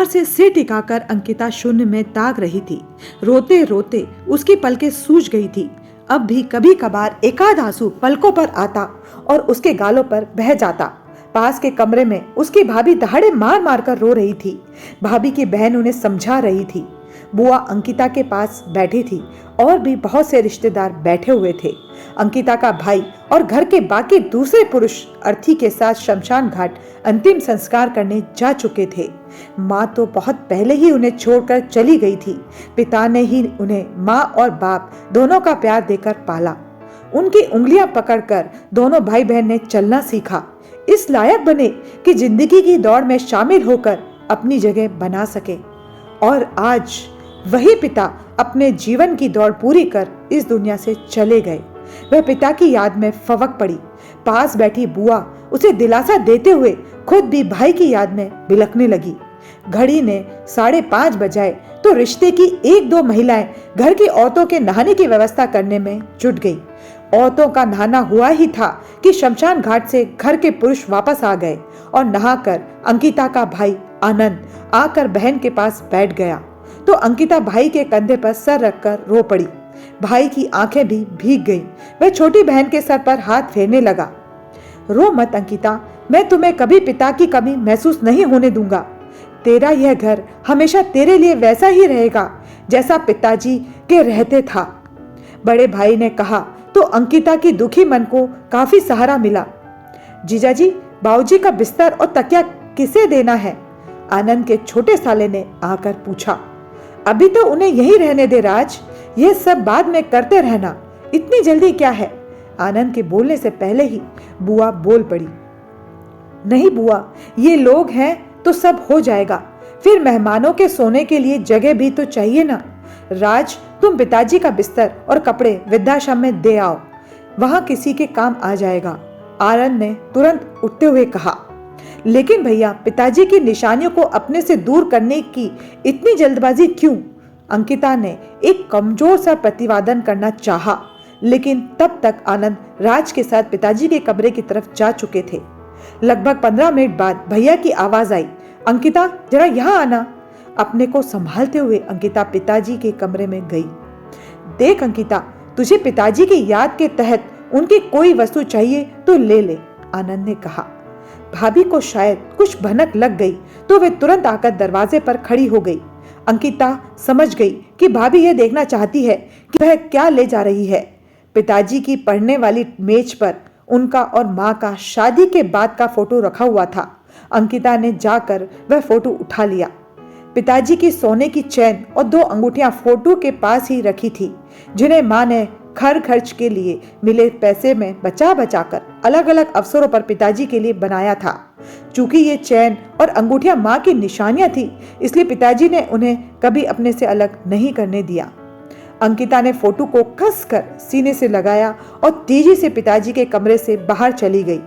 बाहर से सिर टिकाकर अंकिता शून्य में ताक रही थी। रोते रोते उसकी पलकें सूज गई थी। अब भी कभी कभार एकाध आंसू पलकों पर आता और उसके गालों पर बह जाता। पास के कमरे में उसकी भाभी दहाड़े मार मार कर रो रही थी। भाभी की बहन उन्हें समझा रही थी। बुआ अंकिता के पास बैठी थी और भी बहुत से रिश्तेदार बैठे हुए थे। अंकिता का भाई और घर के बाकी दूसरे पुरुष अर्थी के साथ शमशान घाट अंतिम संस्कार करने जा चुके थे। माँ तो बहुत पहले ही उन्हें छोड़कर चली गई थी। पिता ने ही उन्हें माँ और बाप दोनों का प्यार देकर पाला। उनकी उंगलियां पकड़कर दोनों भाई बहन ने चलना सीखा, इस लायक बने कि जिंदगी की दौड़ में शामिल होकर अपनी जगह बना सके। और आज वही पिता अपने जीवन की दौड़ पूरी कर इस दुनिया से चले गए। वह पिता की याद में फवक पड़ी। पास बैठी बुआ उसे दिलासा देते हुए खुद भी भाई की याद में बिलखने लगी। घड़ी ने 5:30 बजाए तो रिश्ते की 1-2 महिलाएं घर की औरतों के नहाने की व्यवस्था करने में जुट गई। औरतों का नहाना हुआ ही था कि शमशान घाट से घर के पुरुष वापस आ गए और नहाकर अंकिता का भाई आनंद आकर बहन के पास बैठ गया तो अंकिता भाई के कंधे पर सर रखकर रो पड़ी। भाई की आंखें भी भीग गईं। वह छोटी बहन के सर पर हाथ फेरने लगा। रो मत अंकिता, मैं तुम्हें कभी पिता की कमी महसूस नहीं होने दूंगा। तेरा यह घर हमेशा तेरे लिए वैसा ही रहेगा जैसा पिताजी के रहते था। बड़े भाई ने कहा तो अंकिता की दुखी मन को काफी सहारा मिला। जीजाजी, बाबूजी का बिस्तर और तकिया किसे देना है? आनंद के छोटे साले ने आकर पूछा। अभी तो उन्हें यहीं रहने दे राज, यह सब बाद में करते रहना, इतनी जल्दी क्या है? आनंद के बोलने से पहले ही बुआ बोल पड़ी। नहीं बुआ, ये लोग हैं तो सब हो जाएगा, फिर मेहमानों के सोने के लिए जगह भी तो चाहिए ना। राज, तुम पिताजी का बिस्तर और कपड़े वृद्धाश्रम में दे आओ, वहां किसी के काम आ जाएगा। आनंद ने तुरंत उठते हुए कहा। लेकिन भैया, पिताजी की निशानियों को अपने से दूर करने की इतनी जल्दबाजी क्यों? अंकिता ने एक कमजोर सा प्रतिवादन करना चाहा, लेकिन तब तक आनंद राज के साथ पिताजी के कमरे की तरफ जा चुके थे। लगभग 15 मिनट बाद भैया की आवाज आई, अंकिता जरा यहाँ आना। अपने को संभालते हुए अंकिता पिताजी के कमरे में गई। देख अंकिता, तुझे पिताजी की याद के तहत उनकी कोई वस्तु चाहिए तो ले ले, आनंद ने कहा। भाभी को शायद कुछ भनक लग गई तो वे तुरंत आकर दरवाजे पर खड़ी हो गई। अंकिता समझ गई कि भाभी यह देखना चाहती है कि वह क्या ले जा रही है। पिताजी की पढ़ने वाली मेज पर उनका और माँ का शादी के बाद का फोटो रखा हुआ था। अंकिता ने जाकर वह फोटो उठा लिया। पिताजी की सोने की चैन और 2 अंगूठियां फोटो के पास ही रखी थी, जिन्हें माँ ने खर्च के लिए मिले पैसे में बचा बचा कर अलग अलग अवसरों पर पिताजी के लिए बनाया था। चूंकि ये चैन और अंगूठियां माँ की निशानियां थी, इसलिए पिताजी ने उन्हें कभी अपने से अलग नहीं करने दिया। अंकिता ने फोटो को कसकर सीने से लगाया और तेजी से पिताजी के कमरे से बाहर चली गई।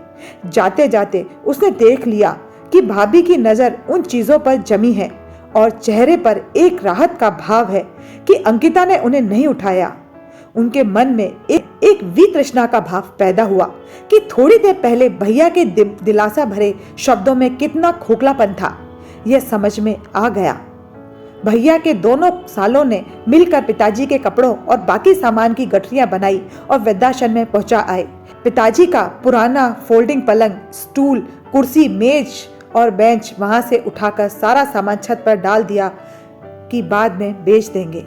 जाते जाते उसने देख लिया कि भाभी की नजर उन चीजों पर जमी है और चेहरे पर एक राहत का भाव है कि अंकिता ने उन्हें नहीं उठाया। उनके मन में एक वितृष्णा का भाव पैदा हुआ कि थोड़ी देर पहले भैया के दिलासा भरे शब्दों में कितना खोखलापन था, यह समझ में आ गया। भैया के दोनों सालों ने मिलकर पिताजी के कपड़ों और बाकी सामान की गठरियां बनाई और वृद्धाश्रम में पहुंचा आए। पिताजी का पुराना फोल्डिंग पलंग, स्टूल, कुर्सी, मेज और बेंच वहां से उठाकर सारा सामान छत पर डाल दिया कि बाद में बेच देंगे।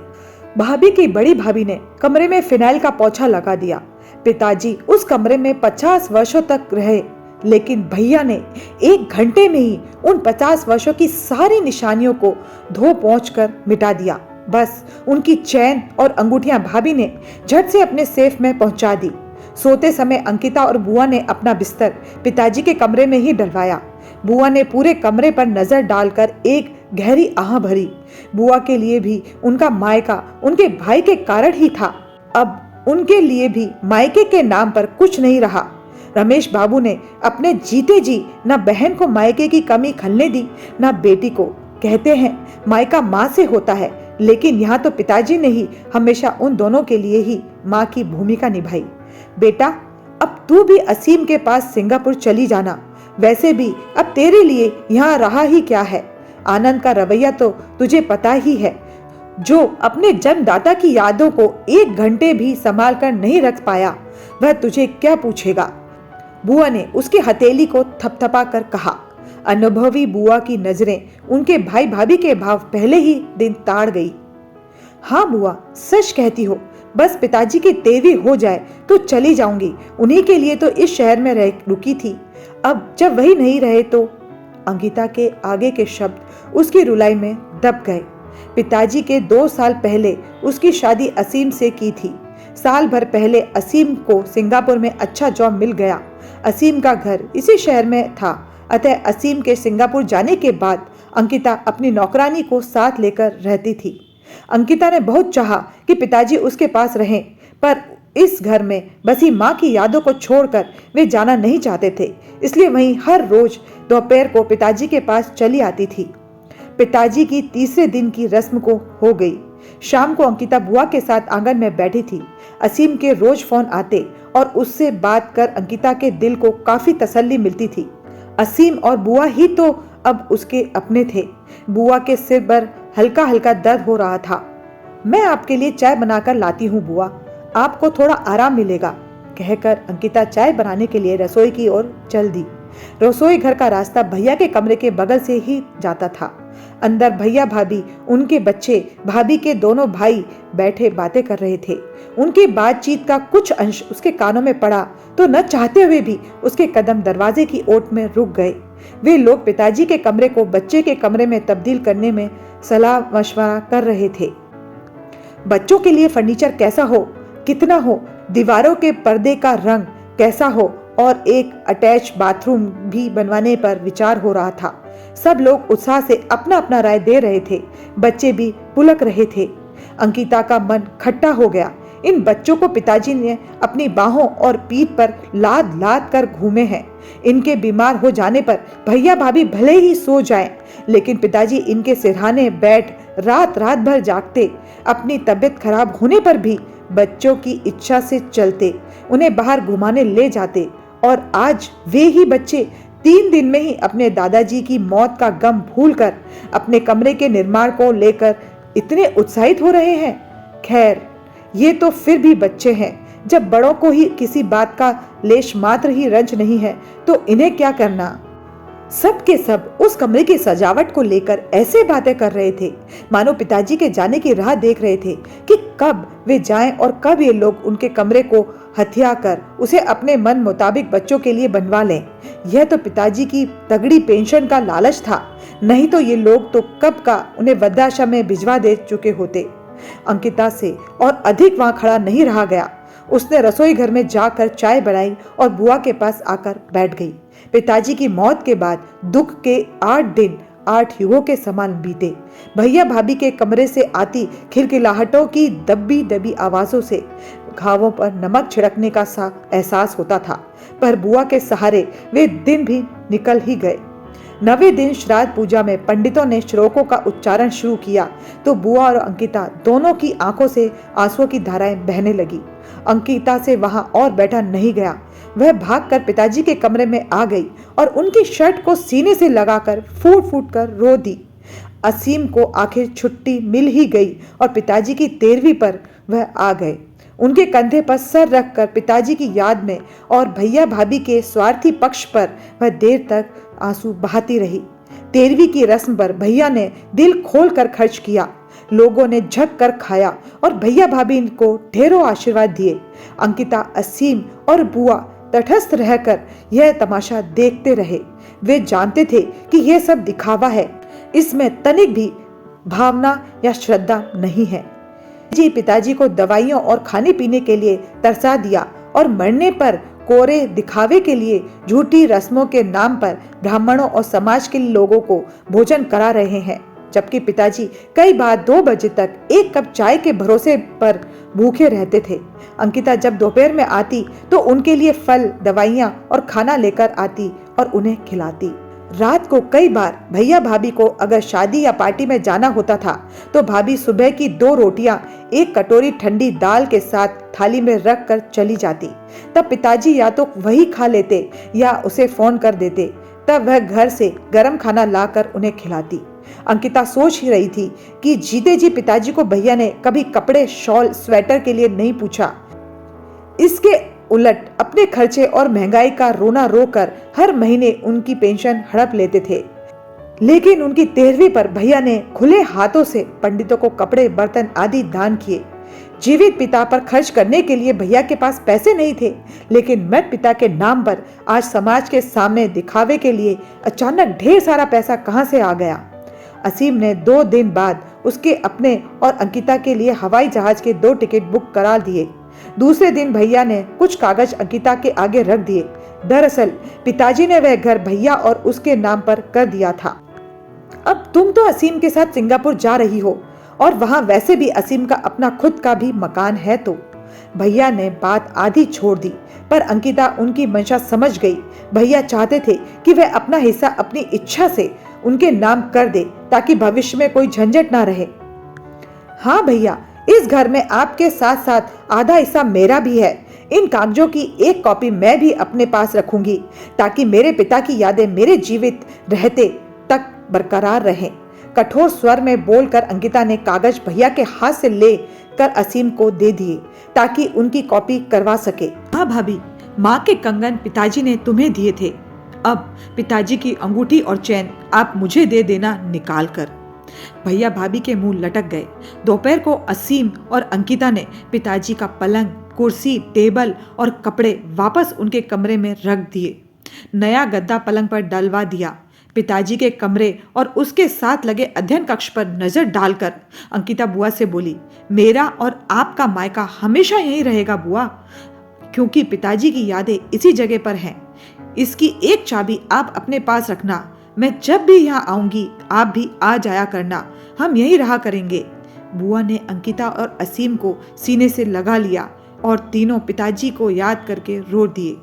भाभी की बड़ी भाभी ने कमरे में फिनाइल का पोछा लगा दिया। पिताजी उस कमरे में 50 वर्षों तक रहे, लेकिन भैया ने 1 घंटे में ही उन 50 वर्षों की सारी निशानियों को धो पोंछ कर मिटा दिया। बस उनकी चैन और अंगूठियां भाभी ने झट से अपने सेफ में पहुंचा दी। सोते समय अंकिता और बुआ ने अपना बिस्तर पिताजी के कमरे में ही डलवाया। बुआ ने पूरे कमरे पर नजर डालकर एक गहरी आह भरी। बुआ के लिए भी उनका मायका उनके भाई के कारण ही था। अब उनके लिए भी मायके के नाम पर कुछ नहीं रहा। रमेश बाबू ने अपने जीते जी न बहन को मायके की कमी खलने दी, न बेटी को। कहते हैं मायका माँ से होता है, लेकिन यहाँ तो पिताजी ने ही हमेशा उन दोनों के लिए ही माँ की भूमिका निभाई। बेटा, अब तू भी असीम के पास सिंगापुर चली जाना। वैसे भी अब तेरे लिए यहाँ रहा ही क्या है। आनंद का रवैया तो तुझे पता ही है। जो अपने जन्मदाता की यादों को 1 घंटे भी संभाल कर नहीं रख पाया, वह तुझे क्या पूछेगा। बुआ ने उसकी हथेली को थपथपा कर कहा। अनुभवी बुआ की नजरें उनके भाई भाभी के भाव पहले ही दिन ताड़ गई। हाँ बुआ, सच कहती हो। बस पिताजी की तेवी हो जाए तो चली जाऊंगी। उन्हीं के लिए तो इस शहर में रह रुकी थी। अब जब वही नहीं रहे तो। अंकिता के आगे के शब्द उसकी रुलाई में दब गए। पिताजी के 2 साल पहले उसकी शादी असीम से की थी। साल भर पहले असीम को सिंगापुर में अच्छा जॉब मिल गया। असीम का घर इसी शहर में था, अतः असीम के सिंगापुर जाने के बाद अंकिता अपनी नौकरानी को साथ लेकर रहती थी। अंकिता ने बहुत चाहा कि पिताजी उसके पास रहें, पर इस घर में बसी माँ की यादों को छोड़कर वे जाना नहीं चाहते थे। इसलिए वहीं हर रोज दोपहर को पिताजी के पास चली आती थी। पिताजी की तीसरे दिन की रस्म को हो गई। शाम को अंकिता बुआ के साथ आंगन में बैठी थी। असीम के रोज फोन आते और उससे बात कर अंकिता के दिल को काफी तसल्ली मिलती थी। असीम और बुआ ही तो अब उसके अपने थे। बुआ के सिर पर हल्का हल्का दर्द हो रहा था। मैं आपके लिए चाय बनाकर लाती हूँ बुआ, आपको थोड़ा आराम मिलेगा, कहकर अंकिता चाय बनाने के लिए रसोई की ओर चल दी। रसोई घर का रास्ता भैया के कमरे के बगल से ही जाता था। अंदर भैया भाभी, उनके बच्चे, भाभी के दोनों भाई बैठे बातें कर रहे थे। उनकी बातचीत का कुछ अंश उसके कानों में पड़ा तो न चाहते हुए भी उसके कदम दरवाजे की ओट में रुक गए। वे लोग पिताजी के कमरे को बच्चे के कमरे में तब्दील करने में सलाह मशवरा कर रहे थे। बच्चों के लिए फर्नीचर कैसा हो, कितना हो, दीवारों के पर्दे का रंग कैसा हो और एक अटैच बाथरूम भी बनवाने पर विचार हो रहा था। सब लोग उत्साह से अपना अपना राय दे रहे थे। बच्चे भी पुलक रहे थे। अंकिता का मन खट्टा हो गया। इन बच्चों को पिताजी ने अपनी बाहों और पीठ पर लाद लाद कर घूमे हैं। इनके बीमार हो जाने पर भैया भाभी भले ही सो जाएं, लेकिन पिताजी इनके सिरहाने बैठ रात रात भर जागते। अपनी तबीयत खराब होने पर भी बच्चों की इच्छा से चलते, उन्हें बाहर घुमाने ले जाते। और आज वे ही बच्चे 3 दिन में ही अपने दादाजी की मौत का गम भूलकर अपने कमरे के निर्माण को लेकर इतने उत्साहित हो रहे हैं। खैर, ये तो फिर भी बच्चे हैं। जब बड़ों को ही किसी बात का लेश मात्र ही रंज नहीं है तो इन्हें क्या करना। सब के सब उस कमरे की सजावट को लेकर ऐसे बातें कर रहे थे मानो पिताजी के जाने की राह देख रहे थे कि कब वे जाएं और कब ये लोग उनके कमरे को हथिया कर उसे अपने मन मुताबिक बच्चों के लिए बनवा लें। यह तो पिताजी की तगड़ी पेंशन का लालच था, नहीं तो ये लोग तो कब का उन्हें वृद्धाश्रम में भिजवा दे चुके होते। अंकिता से और अधिक वहां खड़ा नहीं रहा गया। उसने रसोई घर में जाकर चाय बनाई और बुआ के पास आकर बैठ गई। पिताजी की मौत के बाद दुख के 8 दिन 8 युगों के समान बीते। भैया भाभी के कमरे से आती खिलखिलाहटों की दबी दबी आवाजों से घावों पर नमक छिड़कने का सा एहसास होता था, पर बुआ के सहारे वे दिन भी निकल ही गए। 9वें दिन श्राद्ध पूजा में पंडितों ने श्लोकों का उच्चारण शुरू किया तो बुआ और अंकिता दोनों की आंखों से आंसुओं की धाराएं बहने लगी। अंकिता से वहां और बैठा नहीं गया। वह भागकर पिताजी के कमरे में आ गई और उनकी शर्ट को सीने से लगाकर फूट फूट कर रो दी। असीम को आखिर छुट्टी मिल ही गई और पिताजी की 13वीं पर वह आ गए। उनके कंधे पर सर रखकर पिताजी की याद में और भैया भाभी के स्वार्थी पक्ष पर वह देर तक आंसू बहाती रही। 13वीं की रस्म पर भैया ने दिल खोल कर खर्च किया। लोगों ने झक कर खाया और भैया भाभी को ढेरों आशीर्वाद दिए। अंकिता, असीम और बुआ तटस्थ रहकर यह तमाशा देखते रहे। वे जानते थे कि यह सब दिखावा है, इसमें तनिक भी भावना या श्रद्धा नहीं है। जी पिताजी को दवाइयों और खाने पीने के लिए तरसा दिया और मरने पर कोरे दिखावे के लिए झूठी रस्मों के नाम पर ब्राह्मणों और समाज के लोगों को भोजन करा रहे हैं, जबकि पिताजी कई बार 2 बजे तक 1 कप चाय के भरोसे पर भूखे रहते थे। अंकिता जब दोपहर में आती तो उनके लिए फल, दवाइयाँ और खाना लेकर आती और उन्हें खिलाती। रात को कई बार भैया भाभी को अगर शादी या पार्टी में जाना होता था तो भाभी सुबह की 2 रोटियां 1 कटोरी ठंडी दाल के साथ थाली में रख कर चली जाती। तब पिताजी या तो वही खा लेते या उसे फोन कर देते, तब वह घर से गर्म खाना लाकर उन्हें खिलाती। अंकिता सोच ही रही थी कि जीते जी पिताजी को भैया ने कभी कपड़े, शॉल, स्वेटर के लिए नहीं पूछा। इसके उलट अपने खर्चे और महंगाई का रोना रोकर हर महीने उनकी पेंशन हड़प लेते थे। लेकिन उनकी 13वीं पर भैया ने खुले हाथों से पंडितों को कपड़े, बर्तन आदि दान किए। जीवित पिता पर खर्च करने के लिए भैया के पास पैसे नहीं थे, लेकिन मृत पिता के नाम पर आज समाज के सामने दिखावे के लिए अचानक ढेर सारा पैसा कहां से आ गया। असीम ने 2 दिन बाद उसके अपने और अंकिता के लिए हवाई जहाज के 2 टिकट बुक करा दिए। दूसरे दिन भैया ने कुछ कागज अंकिता के आगे रख दिए। दरअसल पिताजी ने वह घर भैया और उसके नाम पर कर दिया था। अब तुम तो असीम के साथ सिंगापुर जा रही हो और वहां वैसे भी असीम का अपना खुद का भी मकान है। तो भैया ने बात आधी छोड़ दी, पर अंकिता उनकी मंशा समझ गई। भैया चाहते थे कि वह अपना हिस्सा अपनी इच्छा से उनके नाम कर दे, ताकि भविष्य में कोई झंझट ना रहे। हाँ भैया, इस घर में आपके साथ साथ आधा हिस्सा मेरा भी है। इन कागजों की एक कॉपी मैं भी अपने पास रखूंगी, ताकि मेरे पिता की यादें मेरे जीवित रहते तक बरकरार रहें। कठोर स्वर में बोलकर अंकिता ने कागज भैया के हाथ से ले कर असीम को दे दिए, ताकि उनकी कॉपी करवा सके। हाँ भाभी, माँ के कंगन पिताजी ने तुम्हें दिए थे। अब पिताजी की अंगूठी और चैन आप मुझे दे देना निकाल कर। भैया भाभी के मुंह लटक गए। दोपहर को असीम और अंकिता ने पिताजी का पलंग, कुर्सी, टेबल और कपड़े वापस उनके कमरे में रख दिए। नया गद्दा पलंग पर डलवा दिया। पिताजी के कमरे और उसके साथ लगे अध्ययन कक्ष पर नजर डालकर अंकिता बुआ से बोली, मेरा और आपका मायका हमेशा यहीं रहेगा बुआ, क्योंकि पिताजी की यादें इसी जगह पर हैं। इसकी एक चाबी आप अपने पास रखना। मैं जब भी यहाँ आऊंगी आप भी आ जाया करना। हम यहीं रहा करेंगे। बुआ ने अंकिता और असीम को सीने से लगा लिया और तीनों पिताजी को याद करके रो दिए।